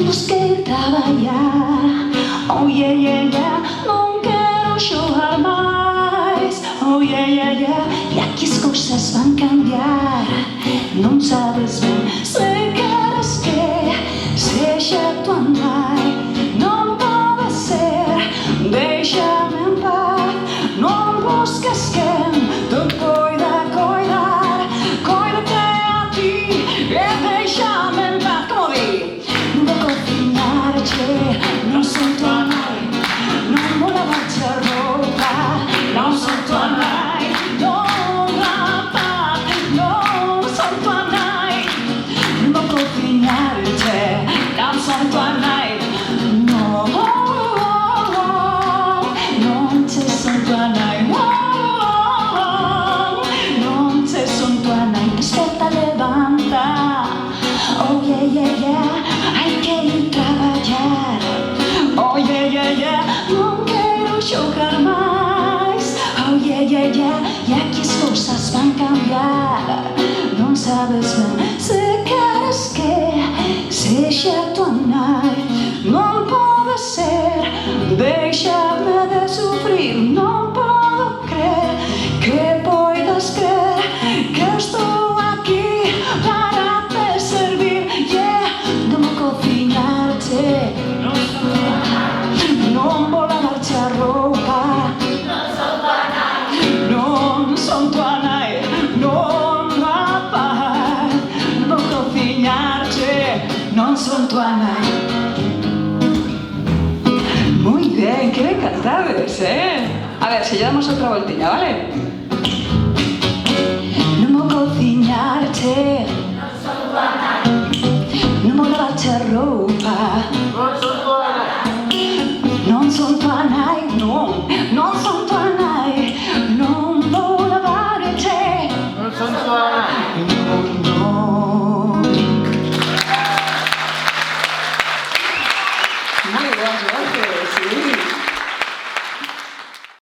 temos que ir trabalhar. Oh yeah, yeah, yeah, non quero chorar mais. Oh yeah, yeah, yeah, e aqui as coisas vão cambiar. Não sabes bem se queres que seja tua mãe. Não pode ser, deixa-me em paz. Não busques quem te cuida, cuidar. Cuida-te a ti e deixa-me em paz. Como vi? Não vou confinar-te, não sou tua mãe. Não vou lavar-te a roupa, não sou tua mãe. Não rapaz, não sou tua mãe. Não vou confinar-te, não sou tua mãe. Não, não te sou tua mãe. Não te sou tua mãe. Desperta, levanta. Oh yeah, yeah, yeah, hay que ir trabalhar. Oh yeah, yeah, yeah, não quero chorar mais. Oh yeah, yeah, yeah, e aqui as coisas vão cambiar. Não sabes bem se queres que seja tua mãe. Não pode ser, deixa-me de sofrer. Não posso crer que podes crer que eu estou aqui para te servir. Yeah, não vou confinar-te, não vou lavar-te a roupa. Não sou tua mãe, não rapaz. Não vou confinar-te, não sou tua mãe. Muy bien, qué bien cantabas, ¿eh? A ver, si ya damos otra vueltilla, ¿vale?